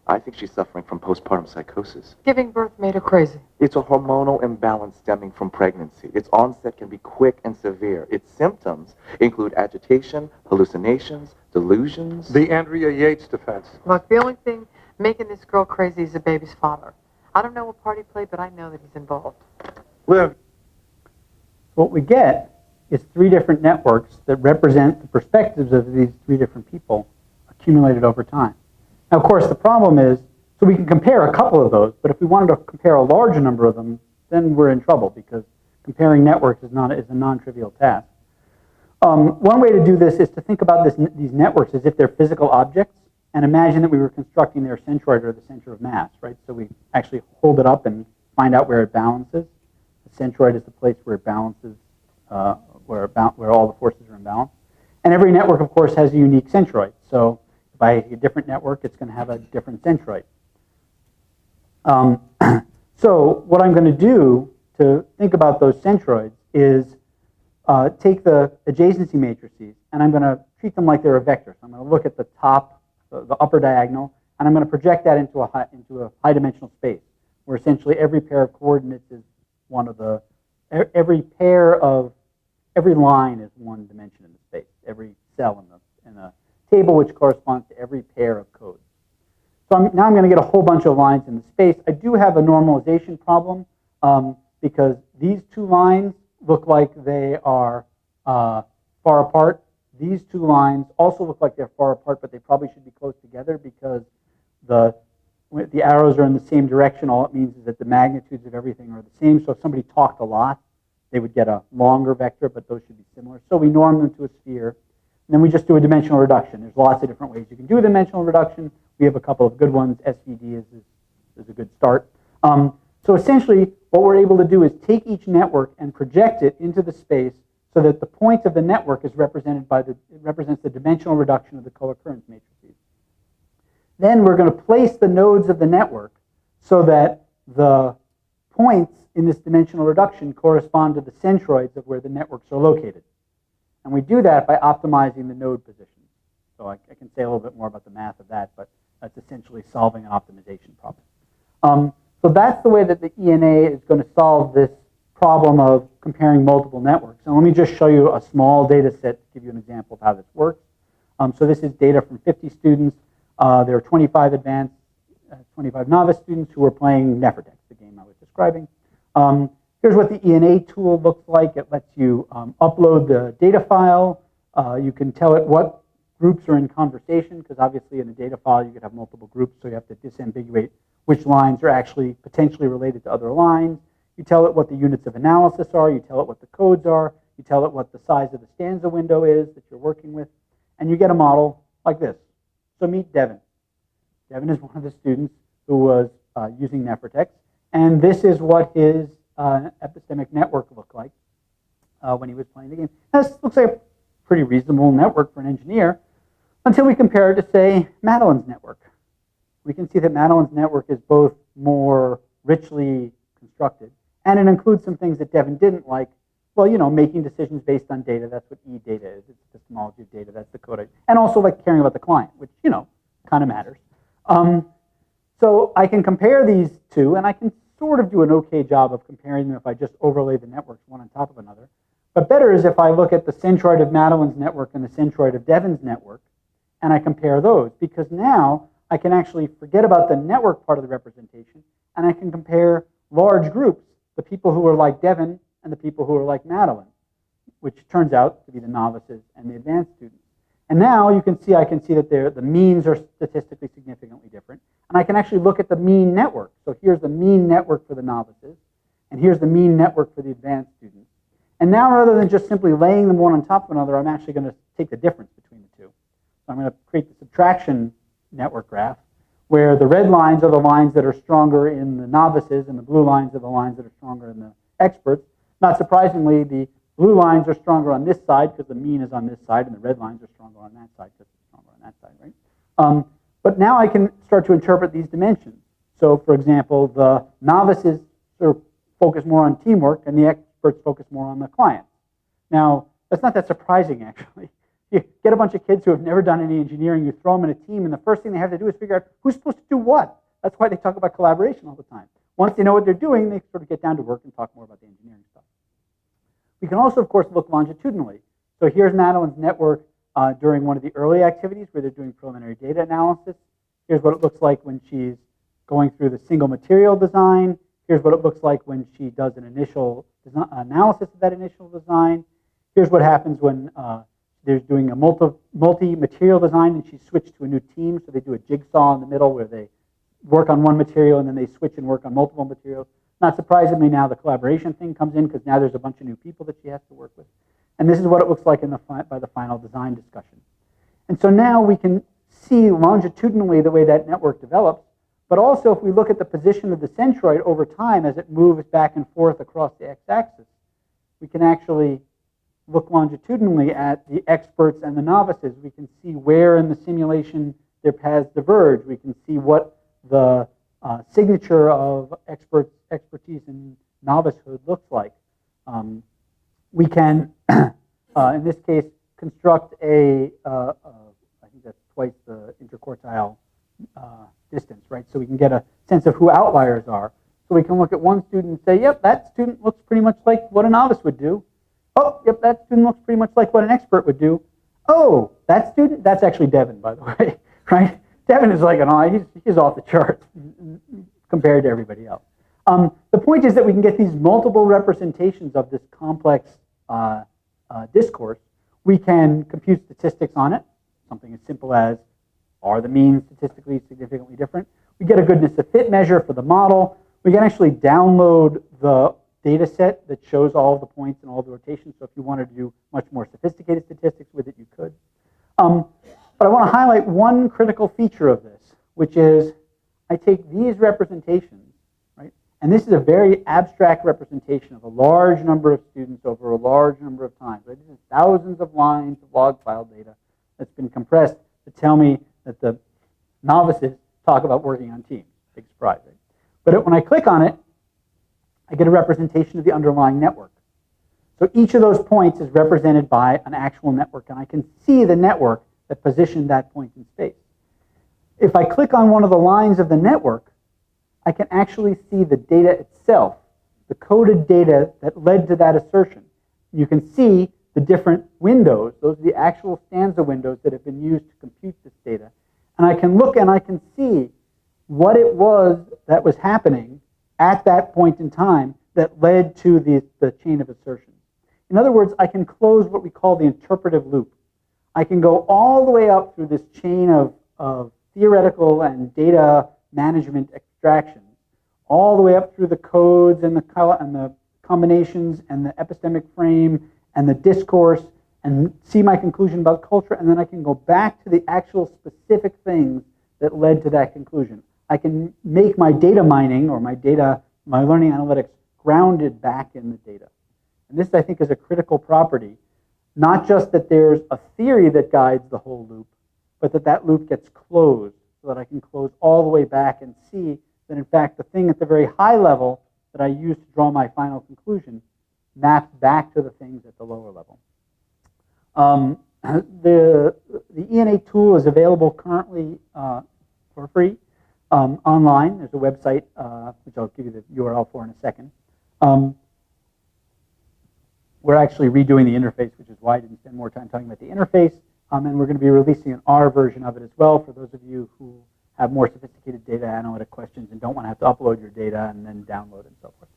I think she's suffering from postpartum psychosis. Giving birth made her crazy. It's a hormonal imbalance stemming from pregnancy. Its onset can be quick and severe. Its symptoms include agitation, hallucinations, delusions. The Andrea Yates defense. Look, the only thing making this girl crazy is the baby's father. I don't know what part he played, but I know that he's involved. What we get is 3 different networks that represent the perspectives of these 3 different people accumulated over time. Now, of course, the problem is, so we can compare a couple of those, but if we wanted to compare a larger number of them, then we're in trouble because comparing networks is a non-trivial task. One way to do this is to think about these networks as if they're physical objects and imagine that we were constructing their centroid or the center of mass, right? So we actually hold it up and find out where it balances. The centroid is the place where it balances, where all the forces are in balance. And every network, of course, has a unique centroid. So if I have a different network, it's going to have a different centroid. So what I'm going to do to think about those centroids is take the adjacency matrices, and I'm going to treat them like they're a vector. So I'm going to look at the top, the upper diagonal, and I'm going to project that into a high-dimensional space, where essentially every pair of coordinates is one of the, every line is one dimension in the space, every cell in a table which corresponds to every pair of codes. So now I'm going to get a whole bunch of lines in the space. I do have a normalization problem because these 2 lines look like they are far apart. These 2 lines also look like they're far apart, but they probably should be close together because the arrows are in the same direction. All it means is that the magnitudes of everything are the same. So if somebody talked a lot, they would get a longer vector, but those should be similar. So we norm them to a sphere. And then we just do a dimensional reduction. There's lots of different ways you can do a dimensional reduction. We have a couple of good ones. SVD is a good start. So essentially, what we're able to do is take each network and project it into the space so that the point of the network is represented by it represents the dimensional reduction of the co-occurrence matrices. Then we're going to place the nodes of the network so that the points in this dimensional reduction correspond to the centroids of where the networks are located. And we do that by optimizing the node positions. So I can say a little bit more about the math of that, but that's essentially solving an optimization problem. So that's the way that the ENA is going to solve this problem of comparing multiple networks. And let me just show you a small data set to give you an example of how this works. So this is data from 50 students. There are 25 advanced, 25 novice students who were playing Neferdex, the game I was describing. Here's what the ENA tool looks like. It lets you upload the data file. You can tell it what groups are in conversation, because obviously in a data file you could have multiple groups, so you have to disambiguate which lines are actually potentially related to other lines. You tell it what the units of analysis are. You tell it what the codes are. You tell it what the size of the stanza window is that you're working with. And you get a model like this. So meet Devin. Devin is one of the students who was using Nefertex. And this is what his epistemic network looked like when he was playing the game. Now, this looks like a pretty reasonable network for an engineer until we compare it to, say, Madeline's network. We can see that Madeline's network is both more richly constructed, and it includes some things that Devin didn't like. Well, you know, making decisions based on data. That's what e-data is. It's epistemology of data. That's the code. And also like caring about the client, which, you know, kind of matters. So I can compare these two, and I can sort of do an okay job of comparing them if I just overlay the networks one on top of another. But better is if I look at the centroid of Madeline's network and the centroid of Devin's network, and I compare those, because now I can actually forget about the network part of the representation, and I can compare large groups, the people who are like Devin and the people who are like Madeline, which turns out to be the novices and the advanced students. And now you can see, I can see that the means are statistically significantly different. And I can actually look at the mean network. So here's the mean network for the novices, and here's the mean network for the advanced students. And now rather than just simply laying them one on top of another, I'm actually going to take the difference between the two. So I'm going to create the subtraction network graph, where the red lines are the lines that are stronger in the novices, and the blue lines are the lines that are stronger in the experts. Not surprisingly, the blue lines are stronger on this side because the mean is on this side, and the red lines are stronger on that side because it's stronger on that side, right? But now I can start to interpret these dimensions. So, for example, the novices sort of focus more on teamwork, and the experts focus more on the client. Now, that's not that surprising, actually. You get a bunch of kids who have never done any engineering, you throw them in a team, and the first thing they have to do is figure out who's supposed to do what. That's why they talk about collaboration all the time. Once they know what they're doing, they sort of get down to work and talk more about the engineering stuff. We can also, of course, look longitudinally. So here's Madeline's network during one of the early activities where they're doing preliminary data analysis. Here's what it looks like when she's going through the single material design. Here's what it looks like when she does an initial analysis of that initial design. Here's what happens when they're doing a multi-material design and she's switched to a new team. So they do a jigsaw in the middle where they work on one material and then they switch and work on multiple materials. Not surprisingly, now the collaboration thing comes in because now there's a bunch of new people that she has to work with. And this is what it looks like by the final design discussion. And so now we can see longitudinally the way that network develops, but also if we look at the position of the centroid over time as it moves back and forth across the x-axis, we can actually look longitudinally at the experts and the novices. We can see where in the simulation their paths diverge. We can see what the signature of expertise in novicehood looks like. We can, in this case, construct I think that's twice the interquartile distance, right? So we can get a sense of who outliers are. So we can look at one student and say, yep, that student looks pretty much like what a novice would do. Oh, yep, that student looks pretty much like what an expert would do. Oh, that student, that's actually Devin, by the way, right? Devin is like, he's off the charts compared to everybody else. The point is that we can get these multiple representations of this complex discourse. We can compute statistics on it, something as simple as, are the means statistically significantly different? We get a goodness of fit measure for the model. We can actually download the data set that shows all the points and all the rotations. So if you wanted to do much more sophisticated statistics with it, you could. But I want to highlight one critical feature of this, which is I take these representations, right? And this is a very abstract representation of a large number of students over a large number of times. Right? This is thousands of lines of log file data that's been compressed to tell me that the novices talk about working on teams. Big surprise, right? But when I click on it, I get a representation of the underlying network. So each of those points is represented by an actual network, and I can see the network that positioned that point in space. If I click on one of the lines of the network, I can actually see the data itself, the coded data that led to that assertion. You can see the different windows. Those are the actual stanza windows that have been used to compute this data. And I can look and I can see what it was that was happening at that point in time that led to the chain of assertions. In other words, I can close what we call the interpretive loop. I can go all the way up through this chain of theoretical and data management extractions, all the way up through the codes and the combinations and the epistemic frame and the discourse, and see my conclusion about culture, and then I can go back to the actual specific things that led to that conclusion. I can make my data mining or my learning analytics grounded back in the data. And this, I think, is a critical property. Not just that there's a theory that guides the whole loop, but that loop gets closed so that I can close all the way back and see that, in fact, the thing at the very high level that I use to draw my final conclusion maps back to the things at the lower level. The ENA tool is available currently for free online. There's a website, which I'll give you the URL for in a second. We're actually redoing the interface, which is why I didn't spend more time talking about the interface. And we're going to be releasing an R version of it as well for those of you who have more sophisticated data analytic questions and don't want to have to upload your data and then download and so forth.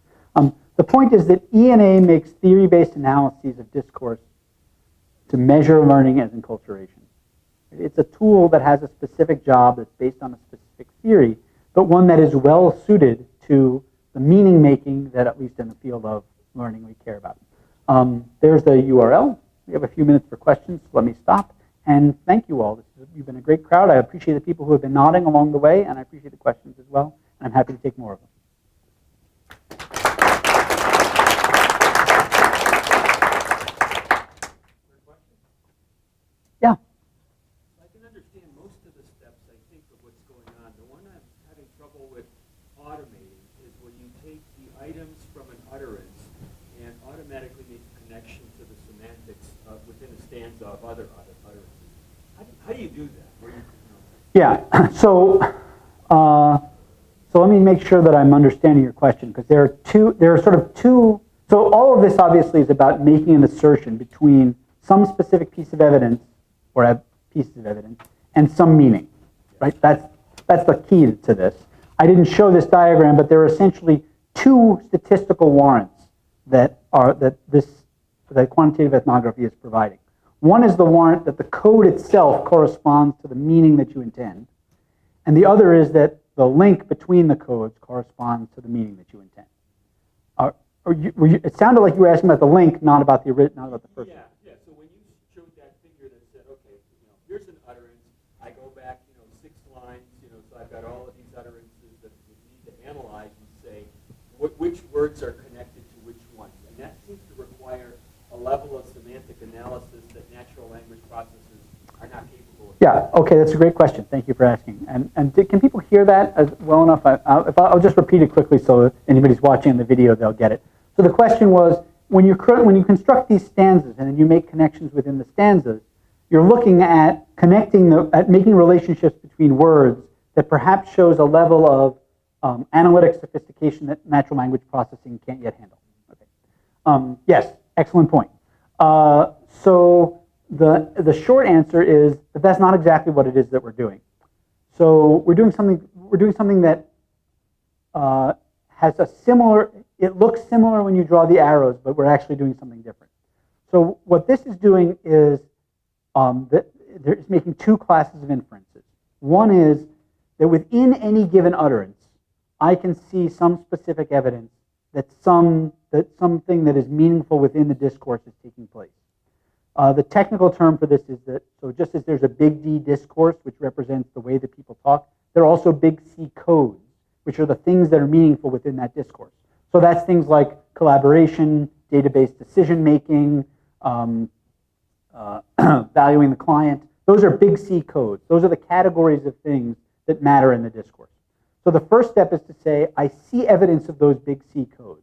The point is that ENA makes theory-based analyses of discourse to measure learning as enculturation. It's a tool that has a specific job that's based on a specific theory, but one that is well suited to the meaning making that, at least in the field of learning, we care about. There's the URL. We have a few minutes for questions, so let me stop. And thank you all. You've been a great crowd. I appreciate the people who have been nodding along the way, and I appreciate the questions as well. And I'm happy to take more of them. Yeah. I can understand most of the steps, I think, of what's going on. The one I'm having trouble with automating is where you take the items from an utterance and automatically make a connection to the semantics within a stanza of other utterances. How do you do that? Yeah, so let me make sure that I'm understanding your question, because there are sort of two, so all of this obviously is about making an assertion between some specific piece of evidence, or pieces of evidence, and some meaning, right? That's the key to this. I didn't show this diagram, but there are essentially two statistical warrants that quantitative ethnography is providing. One is the warrant that the code itself corresponds to the meaning that you intend, and the other is that the link between the codes corresponds to the meaning that you intend. It sounded like you were asking about the link, not about the first one. Yeah. So when you showed that figure that said, okay, here's an utterance. I go back, 6 lines. So I've got all of these utterances that we need to analyze and say which words are connected to which ones, and that seems to require a level of semantic analysis that natural language processes are not capable of. Yeah, okay, that's a great question. Thank you for asking. And can people hear that well enough? I'll just repeat it quickly so if anybody's watching the video, they'll get it. So the question was, when you construct these stanzas and then you make connections within the stanzas, you're looking at making relationships between words that perhaps shows a level of analytic sophistication that natural language processing can't yet handle. Okay. Yes, excellent point. So the short answer is that that's not exactly what it is that we're doing. So we're doing something that has a similar. It looks similar when you draw the arrows, but we're actually doing something different. So what this is doing is it's making two classes of inferences. One is that within any given utterance, I can see some specific evidence that something that is meaningful within the discourse is taking place. The technical term for this is that, so just as there's a big D discourse, which represents the way that people talk, there are also big C codes, which are the things that are meaningful within that discourse. So that's things like collaboration, database decision-making, valuing the client. Those are big C codes. Those are the categories of things that matter in the discourse. So the first step is to say, I see evidence of those big C codes.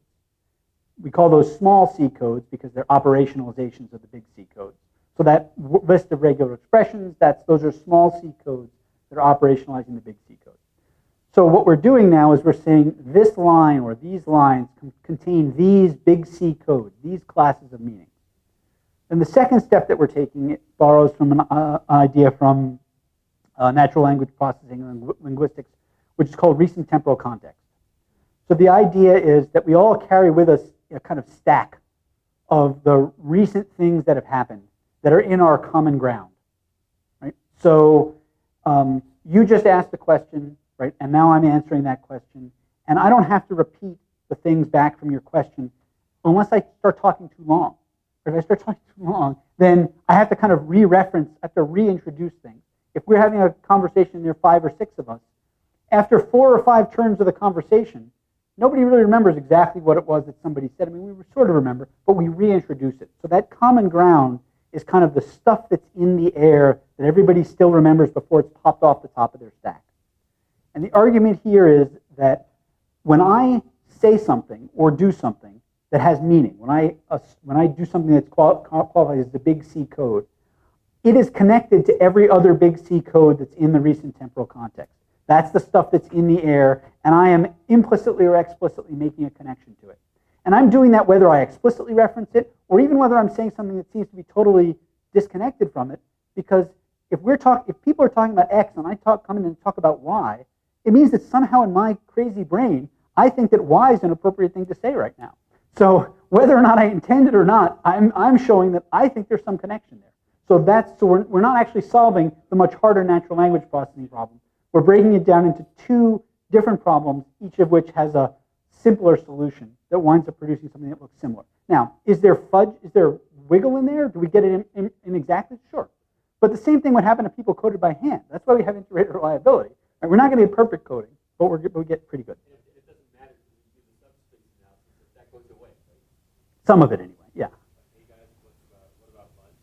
We call those small C codes because they're operationalizations of the big C codes. So that list of regular expressions, those are small C codes that are operationalizing the big C codes. So what we're doing now is we're saying this line or these lines contain these big C codes, these classes of meaning. And the second step that we're taking, it borrows from an idea from natural language processing and linguistics, which is called recent temporal context. So the idea is that we all carry with us a kind of stack of the recent things that have happened that are in our common ground, right? So you just asked a question, right? And now I'm answering that question. And I don't have to repeat the things back from your question unless I start talking too long. Or if I start talking too long, then I have to kind of re-reference, I have to reintroduce things. If we're having a conversation and there are 5 or 6 of us, after 4 or 5 turns of the conversation, nobody really remembers exactly what it was that somebody said. I mean, we sort of remember, but we reintroduce it. So that common ground is kind of the stuff that's in the air that everybody still remembers before it's popped off the top of their stack. And the argument here is that when I say something or do something that has meaning, when I do something that's qualified as the big C code, it is connected to every other big C code that's in the recent temporal context. That's the stuff that's in the air, and I am implicitly or explicitly making a connection to it. And I'm doing that whether I explicitly reference it or even whether I'm saying something that seems to be totally disconnected from it, because if people are talking about X and I come in and talk about Y, it means that somehow in my crazy brain, I think that Y is an appropriate thing to say right now. So whether or not I intend it or not, I'm showing that I think there's some connection there. So we're not actually solving the much harder natural language processing problem. We're breaking it down into 2 different problems, each of which has a simpler solution that winds up producing something that looks similar. Now, is there fudge? Is there wiggle in there? Do we get it in exactly? Sure. But the same thing would happen if people coded by hand. That's why we have integrated reliability. Right? We're not going to get perfect coding, but we get pretty good. It doesn't matter if you do the subspace analysis, if that goes away, right? Some of it anyway, yeah. Hey guys, what about lunch?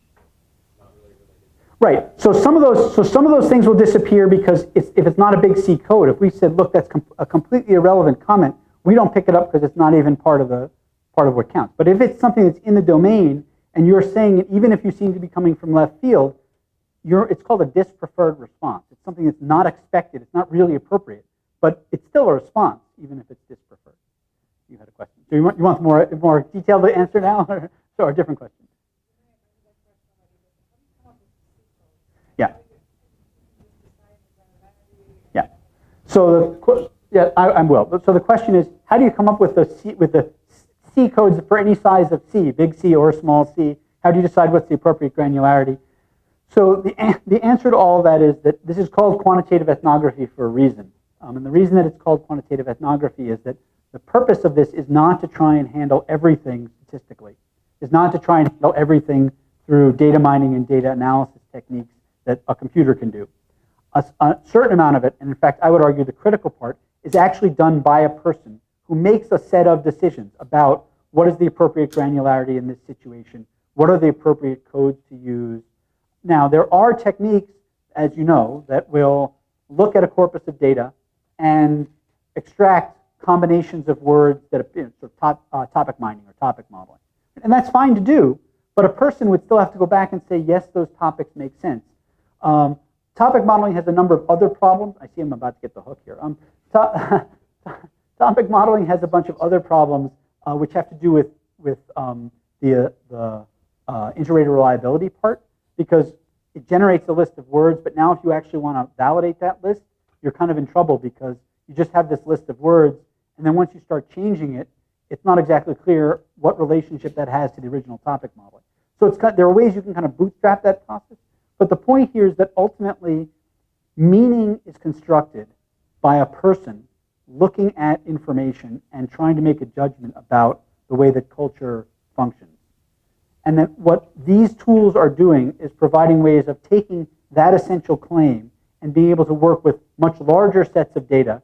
Not really related. Right. So some of those things will disappear because if it's not a big C code, if we said, look, that's a completely irrelevant comment, we don't pick it up because it's not even part of what counts. But if it's something that's in the domain and you're saying it, even if you seem to be coming from left field, it's called a dispreferred response. It's something that's not expected. It's not really appropriate, but it's still a response, even if it's dispreferred. You had a question. So you want more detailed answer now, or a different question? Yeah. Yeah. So I will. So the question is, how do you come up with the C codes for any size of C, big C or small c? How do you decide what's the appropriate granularity? So the answer to all of that is that this is called quantitative ethnography for a reason. And the reason that it's called quantitative ethnography is that the purpose of this is not to try and handle everything statistically. It's not to try and handle everything through data mining and data analysis techniques that a computer can do. A certain amount of it, and in fact I would argue the critical part, is actually done by a person who makes a set of decisions about what is the appropriate granularity in this situation, what are the appropriate codes to use. Now, there are techniques, as you know, that will look at a corpus of data and extract combinations of words that are sort of topic mining or topic modeling. And that's fine to do, but a person would still have to go back and say, yes, those topics make sense. Topic modeling has a number of other problems. I see I'm about to get the hook here. Topic modeling has a bunch of other problems which have to do with the integrated reliability part, because it generates a list of words, but now if you actually want to validate that list, you're kind of in trouble because you just have this list of words, and then once you start changing it, it's not exactly clear what relationship that has to the original topic modeling. So there are ways you can kind of bootstrap that process, but the point here is that ultimately meaning is constructed by a person looking at information and trying to make a judgment about the way that culture functions. And that what these tools are doing is providing ways of taking that essential claim and being able to work with much larger sets of data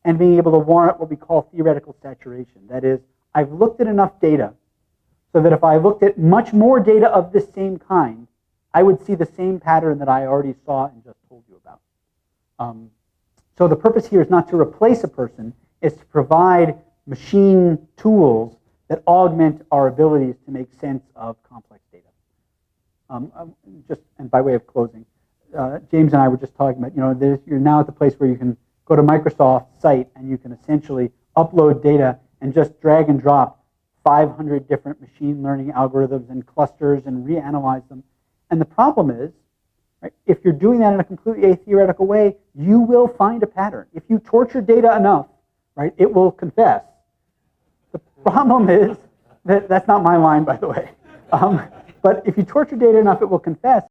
and being able to warrant what we call theoretical saturation. That is, I've looked at enough data so that if I looked at much more data of this same kind, I would see the same pattern that I already saw and just told you about. So the purpose here is not to replace a person, it's to provide machine tools that augment our abilities to make sense of complex data. And by way of closing, James and I were just talking about, you're now at the place where you can go to Microsoft's site and you can essentially upload data and just drag and drop 500 different machine learning algorithms and clusters and reanalyze them. And the problem is, right, if you're doing that in a completely atheoretical way, you will find a pattern. If you torture data enough, right, it will confess. The problem is that's not my line, by the way. But if you torture data enough, it will confess.